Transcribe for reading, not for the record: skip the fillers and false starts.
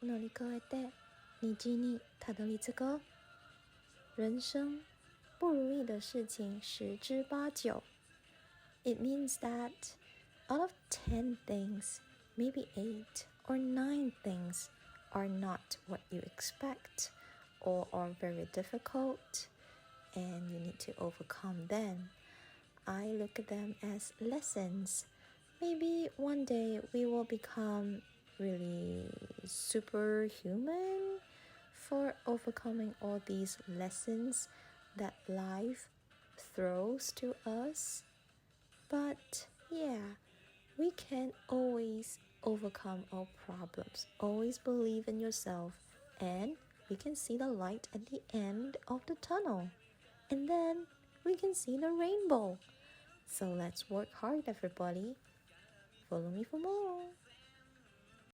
乗り越えて虹にたどり着こう。人生不如意的事情十之八九。It means that out of 10 things, maybe 8 or 9 things are not what you expect or are very difficult and you need to overcome them. I look at them as lessons. Maybe one day we will become really superhuman for overcoming all these lessons that life throws to us. But yeah, we can always overcome our problems. Always believe in yourself, and we can see the light at the end of the tunnel. And then we can see the rainbow. So let's work hard, everybody. Follow me for more.